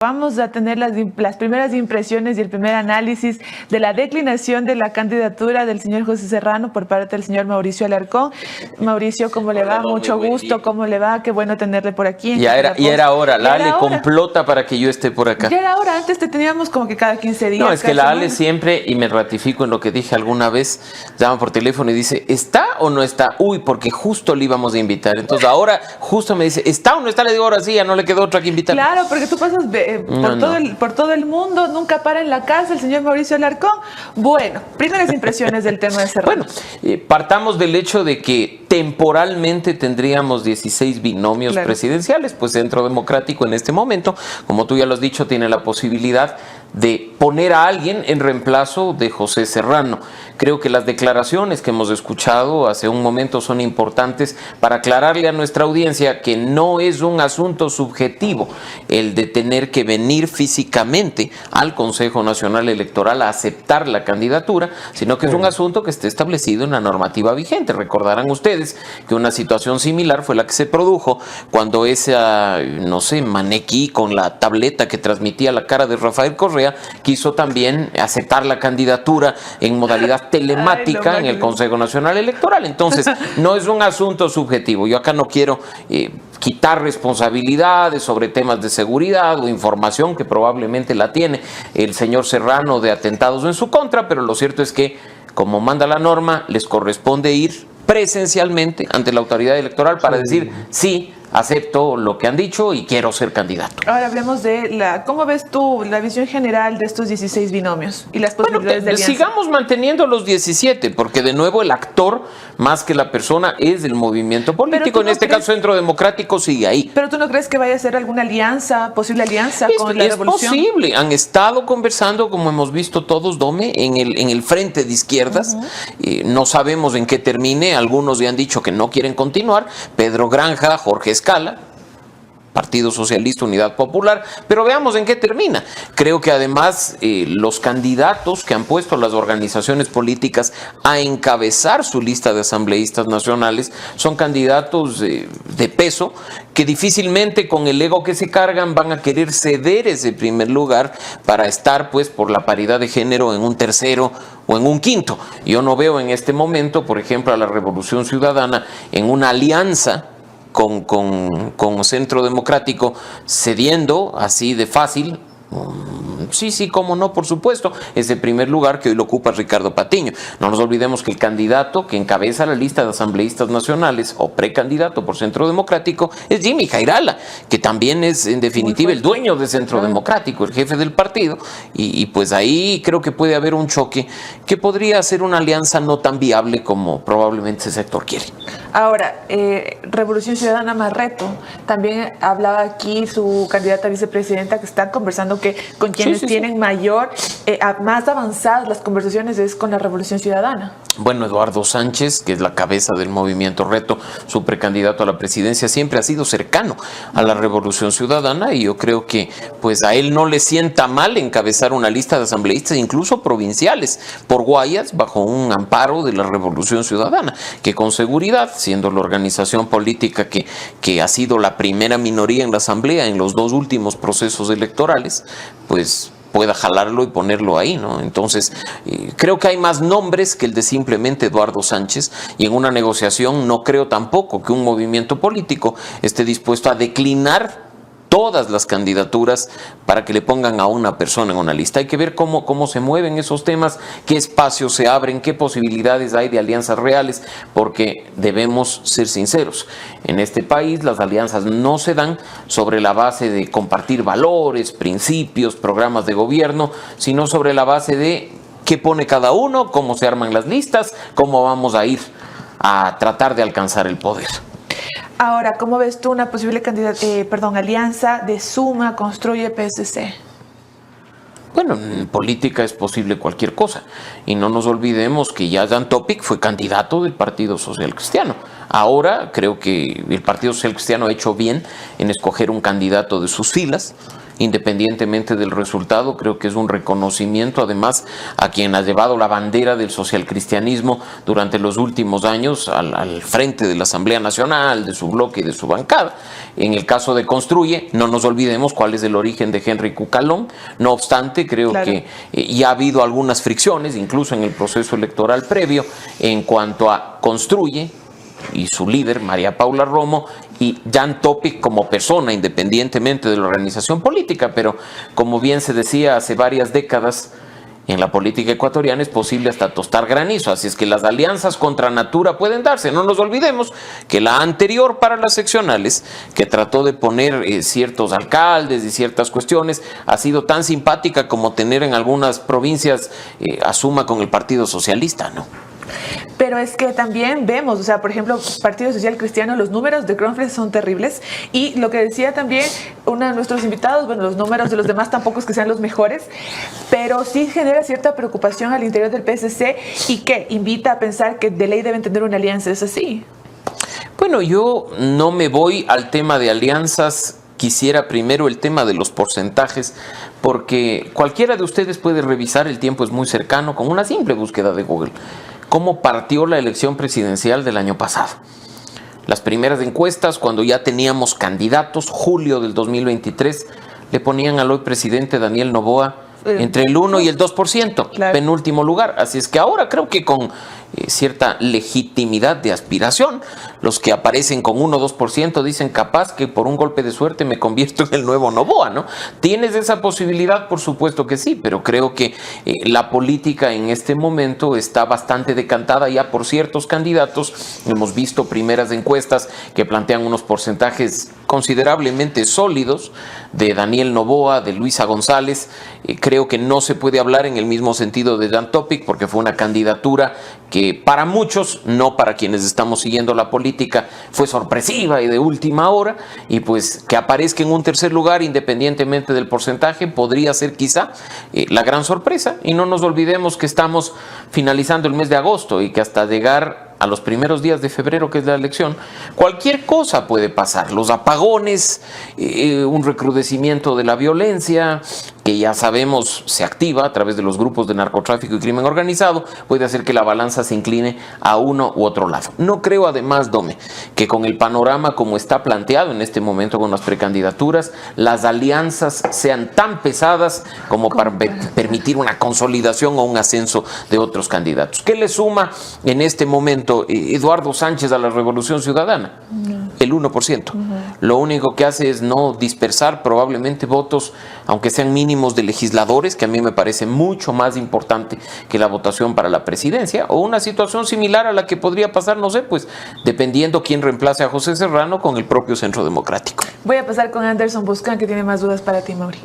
Vamos a tener las primeras impresiones y el primer análisis de la declinación de la candidatura del señor José Serrano por parte del señor Mauricio Alarcón. Mauricio, ¿cómo le va? Mucho gusto, ¿cómo le va? Qué bueno tenerle por aquí. Ya era hora, la Ale complota para que yo esté por acá. Ya era hora, antes te teníamos como que cada 15 días. No, es que la Ale siempre, y me ratifico en lo que dije alguna vez, llama por teléfono y dice, ¿está o no está? Uy, porque justo le íbamos a invitar. Entonces ahora justo me dice, ¿está o no está? Le digo, ahora sí, ya no le quedó otra que invitar. Claro, porque tú pasas por todo el mundo, nunca para en la casa el señor Mauricio Alarcón. Bueno, primeras impresiones del tema de Serrano. Bueno, partamos del hecho de que temporalmente tendríamos 16 binomios presidenciales, pues Centro Democrático en este momento, como tú ya lo has dicho, tiene la posibilidad de poner a alguien en reemplazo de José Serrano. Creo que las declaraciones que hemos escuchado hace un momento son importantes para aclararle a nuestra audiencia que no es un asunto subjetivo el de tener que venir físicamente al Consejo Nacional Electoral a aceptar la candidatura, sino que es un asunto que está establecido en la normativa vigente. Recordarán ustedes que una situación similar fue la que se produjo cuando esa, no sé, maniquí con la tableta que transmitía la cara de Rafael Correa quiso también aceptar la candidatura en modalidad telemática en el Consejo Nacional Electoral. Entonces, no es un asunto subjetivo. Yo acá no quiero quitar responsabilidades sobre temas de seguridad o información que probablemente la tiene el señor Serrano de atentados en su contra, pero lo cierto es que, como manda la norma, les corresponde ir presencialmente ante la autoridad electoral para decir sí, acepto lo que han dicho y quiero ser candidato. Ahora hablemos de ¿cómo ves tú la visión general de estos 16 binomios y las posibilidades de alianza? Sigamos manteniendo los 17, porque de nuevo el actor, más que la persona, es el movimiento político. En este caso, Centro Democrático sigue ahí. ¿Pero tú no crees que vaya a ser alguna alianza, posible alianza con la revolución? Es posible. Han estado conversando, como hemos visto todos, Dome, en el frente de izquierdas. No sabemos en qué termine. Algunos ya han dicho que no quieren continuar. Pedro Granja, Jorge Escala, Partido Socialista, Unidad Popular, pero veamos en qué termina. Creo que además los candidatos que han puesto las organizaciones políticas a encabezar su lista de asambleístas nacionales son candidatos de peso que difícilmente con el ego que se cargan van a querer ceder ese primer lugar para estar pues por la paridad de género en un tercero o en un quinto. Yo no veo en este momento, por ejemplo, a la Revolución Ciudadana en una alianza con Centro Democrático cediendo así de fácil. Sí, cómo no, por supuesto, ese primer lugar que hoy lo ocupa Ricardo Patiño. No nos olvidemos que el candidato que encabeza la lista de asambleístas nacionales o precandidato por Centro Democrático es Jimmy Jairala, que también es en definitiva el dueño de Centro Democrático, el jefe del partido, y pues ahí creo que puede haber un choque que podría ser una alianza no tan viable como probablemente ese sector quiere. Ahora, Revolución Ciudadana Marreto, también hablaba aquí su candidata a vicepresidenta que está conversando que con quienes tienen más avanzadas las conversaciones es con la Revolución Ciudadana. Bueno, Eduardo Sánchez, que es la cabeza del movimiento Reto, su precandidato a la presidencia, siempre ha sido cercano a la Revolución Ciudadana y yo creo que pues a él no le sienta mal encabezar una lista de asambleístas, incluso provinciales, por Guayas, bajo un amparo de la Revolución Ciudadana, que con seguridad, siendo la organización política que ha sido la primera minoría en la asamblea en los dos últimos procesos electorales, pues pueda jalarlo y ponerlo ahí, ¿no? Entonces, creo que hay más nombres que el de simplemente Eduardo Sánchez, y en una negociación no creo tampoco que un movimiento político esté dispuesto a declinar todas las candidaturas para que le pongan a una persona en una lista. Hay que ver cómo se mueven esos temas, qué espacios se abren, qué posibilidades hay de alianzas reales, porque debemos ser sinceros. En este país las alianzas no se dan sobre la base de compartir valores, principios, programas de gobierno, sino sobre la base de qué pone cada uno, cómo se arman las listas, cómo vamos a ir a tratar de alcanzar el poder. Ahora, ¿cómo ves tú una posible alianza de Suma Construye PSC? Bueno, en política es posible cualquier cosa. Y no nos olvidemos que ya Dan Topic fue candidato del Partido Social Cristiano. Ahora creo que el Partido Social Cristiano ha hecho bien en escoger un candidato de sus filas independientemente del resultado. Creo que es un reconocimiento además a quien ha llevado la bandera del socialcristianismo durante los últimos años al frente de la Asamblea Nacional, de su bloque y de su bancada. En el caso de Construye, no nos olvidemos cuál es el origen de Henry Cucalón. No obstante, creo que ya ha habido algunas fricciones, incluso en el proceso electoral previo, en cuanto a Construye y su líder, María Paula Romo, y Jan Topic como persona, independientemente de la organización política. Pero, como bien se decía hace varias décadas, en la política ecuatoriana es posible hasta tostar granizo, así es que las alianzas contra natura pueden darse. No nos olvidemos que la anterior para las seccionales, que trató de poner ciertos alcaldes y ciertas cuestiones, ha sido tan simpática como tener en algunas provincias a Suma con el Partido Socialista, ¿no? Pero es que también vemos, o sea, por ejemplo, Partido Social Cristiano, los números de Cronfles son terribles, y lo que decía también uno de nuestros invitados, bueno, los números de los demás tampoco es que sean los mejores, pero sí genera cierta preocupación al interior del PSC y que invita a pensar que de ley deben tener una alianza. ¿Es así? Bueno, yo no me voy al tema de alianzas. Quisiera primero el tema de los porcentajes, porque cualquiera de ustedes puede revisar, el tiempo es muy cercano, con una simple búsqueda de Google, cómo partió la elección presidencial del año pasado. Las primeras encuestas, cuando ya teníamos candidatos, julio del 2023, le ponían al hoy presidente Daniel Noboa entre el 1 y el 2%, claro, penúltimo lugar. Así es que ahora creo que con cierta legitimidad de aspiración, los que aparecen con 1 o 2% dicen capaz que por un golpe de suerte me convierto en el nuevo Noboa, ¿no? ¿Tienes esa posibilidad? Por supuesto que sí, pero creo que la política en este momento está bastante decantada ya por ciertos candidatos. Hemos visto primeras encuestas que plantean unos porcentajes considerablemente sólidos de Daniel Noboa, de Luisa González. Creo que no se puede hablar en el mismo sentido de Jan Topic, porque fue una candidatura que para muchos, no para quienes estamos siguiendo la política, fue sorpresiva y de última hora, y pues que aparezca en un tercer lugar independientemente del porcentaje podría ser quizá la gran sorpresa. Y no nos olvidemos que estamos finalizando el mes de agosto y que hasta llegar a los primeros días de febrero, que es la elección, cualquier cosa puede pasar. Los apagones, un recrudecimiento de la violencia, que ya sabemos se activa a través de los grupos de narcotráfico y crimen organizado, puede hacer que la balanza se incline a uno u otro lado. No creo además, Dome, que con el panorama como está planteado en este momento con las precandidaturas, las alianzas sean tan pesadas como para permitir una consolidación o un ascenso de otros candidatos. ¿Qué le suma en este momento Eduardo Sánchez a la Revolución Ciudadana? El 1%. Lo único que hace es no dispersar probablemente votos, aunque sean mínimos, de legisladores, que a mí me parece mucho más importante que la votación para la presidencia, o una situación similar a la que podría pasar, no sé, pues dependiendo quién reemplace a José Serrano con el propio Centro Democrático. Voy a pasar con Anderson Buscán, que tiene más dudas para ti, Mauri.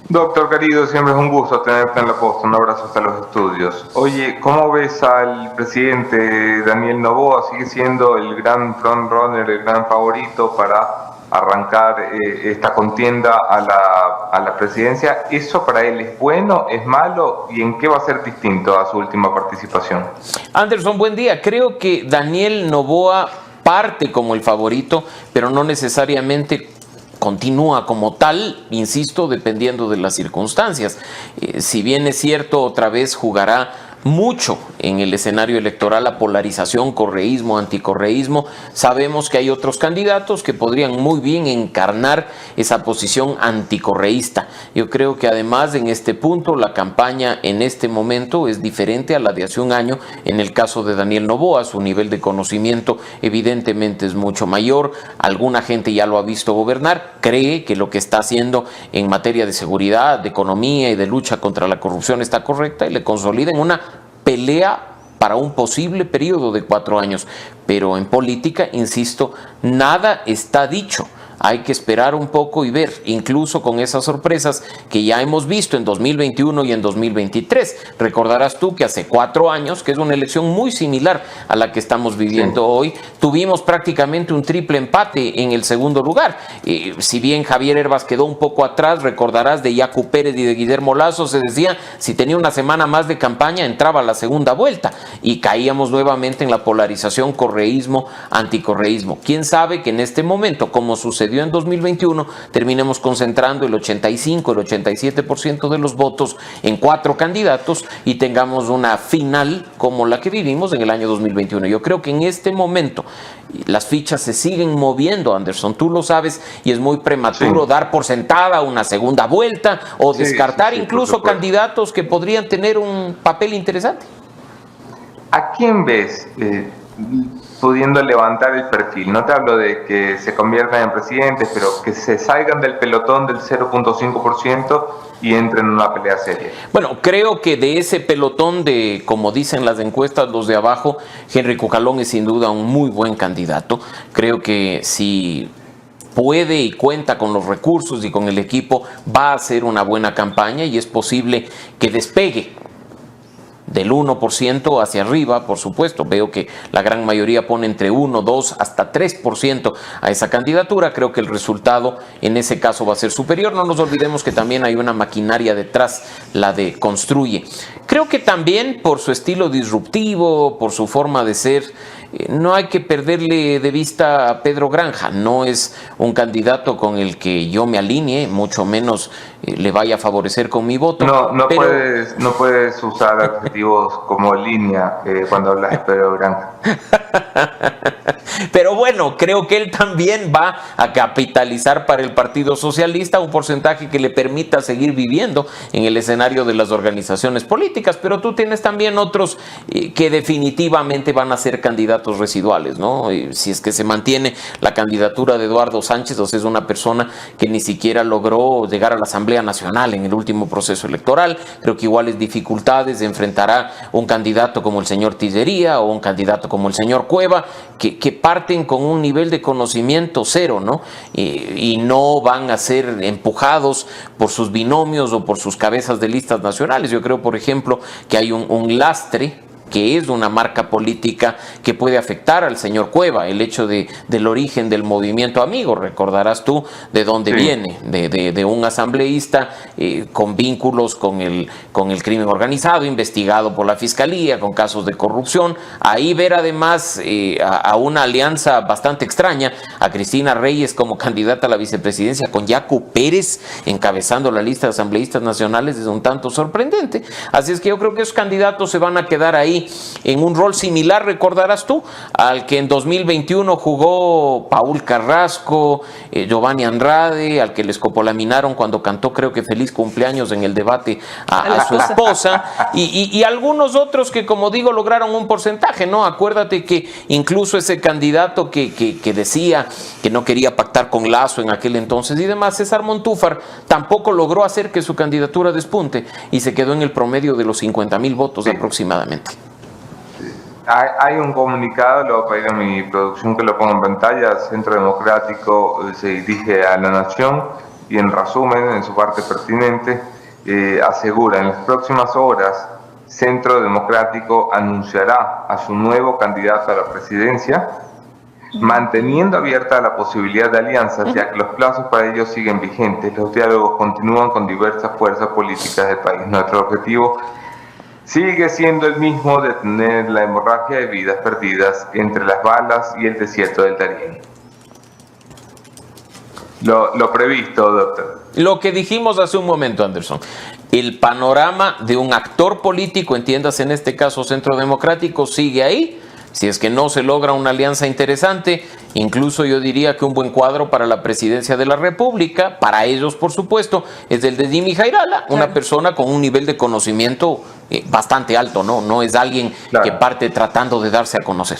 Doctor querido, siempre es un gusto tenerte en la posta. Un abrazo hasta los estudios. Oye, ¿cómo ves al presidente Daniel Noboa? ¿Sigue siendo el gran frontrunner, el gran favorito para arrancar esta contienda a la presidencia? ¿Eso para él es bueno, es malo? ¿Y en qué va a ser distinto a su última participación? Anderson, buen día. Creo que Daniel Noboa parte como el favorito, pero no necesariamente continúa como tal, insisto, dependiendo de las circunstancias. Si bien es cierto, otra vez jugará mucho en el escenario electoral la polarización, correísmo, anticorreísmo. Sabemos que hay otros candidatos que podrían muy bien encarnar esa posición anticorreísta. Yo creo que además en este punto la campaña en este momento es diferente a la de hace un año. En el caso de Daniel Noboa, su nivel de conocimiento evidentemente es mucho mayor. Alguna gente ya lo ha visto gobernar, cree que lo que está haciendo en materia de seguridad, de economía y de lucha contra la corrupción está correcta y le consolida en una pelea para un posible periodo de 4 años. Pero en política, insisto, nada está dicho. Hay que esperar un poco y ver, incluso con esas sorpresas que ya hemos visto en 2021 y en 2023. Recordarás tú que hace 4 años, que es una elección muy similar a la que estamos viviendo hoy, tuvimos prácticamente un triple empate en el segundo lugar. Si bien Javier Hervas quedó un poco atrás, recordarás de Yacu Pérez y de Guillermo Lazo, se decía, si tenía una semana más de campaña, entraba a la segunda vuelta y caíamos nuevamente en la polarización correísmo, anticorreísmo. ¿Quién sabe que en este momento, como sucedió sucedió en 2021, terminemos concentrando el 85, el 87% de los votos en 4 candidatos y tengamos una final como la que vivimos en el año 2021. Yo creo que en este momento las fichas se siguen moviendo, Anderson, tú lo sabes, y es muy prematuro dar por sentada una segunda vuelta o descartar incluso candidatos que podrían tener un papel interesante. ¿A quién ves pudiendo levantar el perfil? No te hablo de que se conviertan en presidentes, pero que se salgan del pelotón del 0.5% y entren en una pelea seria. Bueno, creo que de ese pelotón de, como dicen las encuestas, los de abajo, Henry Cucalón es sin duda un muy buen candidato. Creo que si puede y cuenta con los recursos y con el equipo, va a hacer una buena campaña y es posible que despegue del 1% hacia arriba, por supuesto. Veo que la gran mayoría pone entre 1, 2, hasta 3% a esa candidatura. Creo que el resultado en ese caso va a ser superior. No nos olvidemos que también hay una maquinaria detrás, la de Construye. Creo que también por su estilo disruptivo, por su forma de ser, no hay que perderle de vista a Pedro Granja. No es un candidato con el que yo me alinee, mucho menos le vaya a favorecer con mi voto. No puedes usar adjetivos como línea cuando hablas de Pedro Granja. Pero bueno, creo que él también va a capitalizar para el Partido Socialista un porcentaje que le permita seguir viviendo en el escenario de las organizaciones políticas. Pero tú tienes también otros que definitivamente van a ser candidatos residuales, ¿no? Si es que se mantiene la candidatura de Eduardo Sánchez, o sea, es una persona que ni siquiera logró llegar a la Asamblea Nacional en el último proceso electoral. Creo que iguales dificultades enfrentará un candidato como el señor Tillería o un candidato como el señor Cueva, que parten con un nivel de conocimiento cero, ¿no? Y no van a ser empujados por sus binomios o por sus cabezas de listas nacionales. Yo creo, por ejemplo, que hay un lastre que es una marca política que puede afectar al señor Cueva, el hecho del origen del movimiento amigo. Recordarás tú de dónde viene, de un asambleísta con vínculos con el crimen organizado, investigado por la Fiscalía, con casos de corrupción. Ahí ver además a una alianza bastante extraña, a Cristina Reyes como candidata a la vicepresidencia, con Yacu Pérez encabezando la lista de asambleístas nacionales, es un tanto sorprendente. Así es que yo creo que esos candidatos se van a quedar ahí en un rol similar, recordarás tú, al que en 2021 jugó Paul Carrasco, Giovanni Andrade, al que les copolaminaron cuando cantó, creo que feliz cumpleaños en el debate a su esposa, y algunos otros que, como digo, lograron un porcentaje, ¿no? Acuérdate que incluso ese candidato que decía que no quería pactar con Lazo en aquel entonces y demás, César Montúfar, tampoco logró hacer que su candidatura despunte y se quedó en el promedio de los 50,000 votos aproximadamente. Hay un comunicado, lo voy a pedir a mi producción que lo ponga en pantalla. El Centro Democrático se dirige a la Nación y, en resumen, en su parte pertinente, asegura: en las próximas horas, Centro Democrático anunciará a su nuevo candidato a la presidencia, manteniendo abierta la posibilidad de alianzas, ya que los plazos para ello siguen vigentes. Los diálogos continúan con diversas fuerzas políticas del país. Nuestro objetivo sigue siendo el mismo: detener la hemorragia de vidas perdidas entre las balas y el desierto del Darién. Lo previsto, doctor. Lo que dijimos hace un momento, Anderson. El panorama de un actor político, entiendas en este caso Centro Democrático, sigue ahí. Si es que no se logra una alianza interesante, incluso yo diría que un buen cuadro para la presidencia de la República, para ellos por supuesto, es el de Jimmy Jairala, una persona con un nivel de conocimiento bastante alto, ¿no? No es alguien que parte tratando de darse a conocer.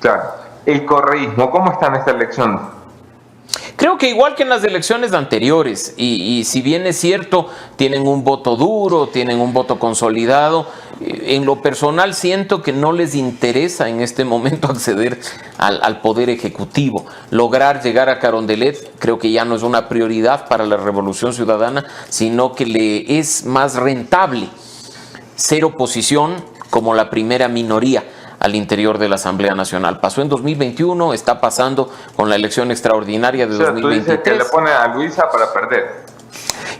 Claro. El correísmo, ¿cómo está en esta elección? Creo que igual que en las elecciones anteriores, y si bien es cierto, tienen un voto duro, tienen un voto consolidado, en lo personal siento que no les interesa en este momento acceder al poder ejecutivo. Lograr llegar a Carondelet creo que ya no es una prioridad para la Revolución Ciudadana, sino que le es más rentable ser oposición como la primera minoría al interior de la Asamblea Nacional. Pasó en 2021, está pasando con la elección extraordinaria de 2023. Tú dices que le pone a Luisa para perder.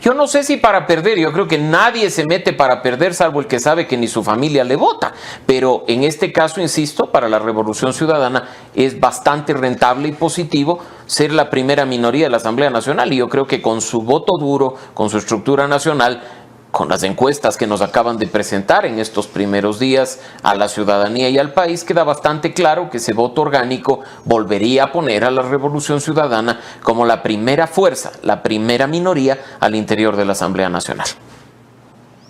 Yo no sé si para perder, yo creo que nadie se mete para perder salvo el que sabe que ni su familia le vota, pero en este caso, insisto, para la Revolución Ciudadana es bastante rentable y positivo ser la primera minoría de la Asamblea Nacional, y yo creo que con su voto duro, con su estructura nacional, con las encuestas que nos acaban de presentar en estos primeros días a la ciudadanía y al país, queda bastante claro que ese voto orgánico volvería a poner a la Revolución Ciudadana como la primera fuerza, la primera minoría al interior de la Asamblea Nacional.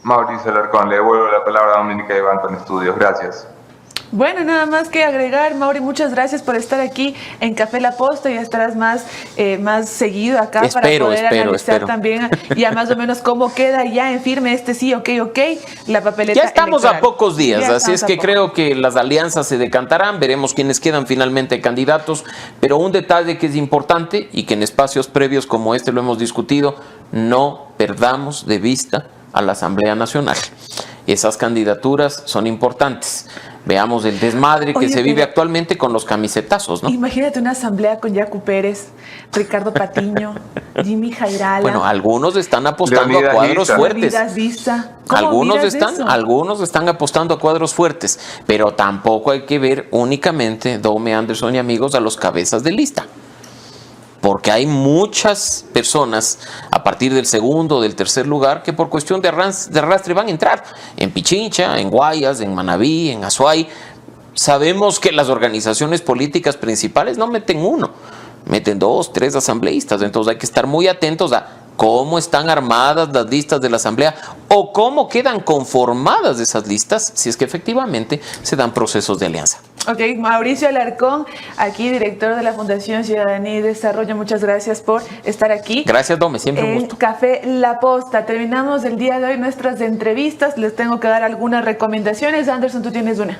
Mauricio Alarcón, le devuelvo la palabra a Dominica Iván con Estudios. Gracias. Bueno, nada más que agregar, Mauri, muchas gracias por estar aquí en Café La Posta, y estarás más seguido acá para poder analizar también ya más o menos cómo queda ya en firme este sí, ok, la papeleta ya estamos electoral. A pocos días, así es que creo que las alianzas se decantarán, veremos quiénes quedan finalmente candidatos, pero un detalle que es importante y que en espacios previos como este lo hemos discutido, no perdamos de vista a la Asamblea Nacional. Esas candidaturas son importantes. Veamos el desmadre que se vive actualmente con los camisetazos, ¿no? Imagínate una asamblea con Yacu Pérez, Ricardo Patiño, Jimmy Jairala. Bueno, algunos están apostando a cuadros fuertes. Algunos están apostando a cuadros fuertes, pero tampoco hay que ver únicamente, Dome, Anderson y amigos, a los cabezas de lista. Porque hay muchas personas a partir del segundo o del tercer lugar que por cuestión de arrastre van a entrar en Pichincha, en Guayas, en Manabí, en Azuay. Sabemos que las organizaciones políticas principales no meten uno, meten 2, 3 asambleístas, entonces hay que estar muy atentos a cómo están armadas las listas de la Asamblea o cómo quedan conformadas esas listas si es que efectivamente se dan procesos de alianza. Ok, Mauricio Alarcón, aquí director de la Fundación Ciudadanía y Desarrollo, muchas gracias por estar aquí. Gracias, Dome, siempre un gusto. Café La Posta. Terminamos el día de hoy nuestras entrevistas, les tengo que dar algunas recomendaciones. Anderson, tú tienes una.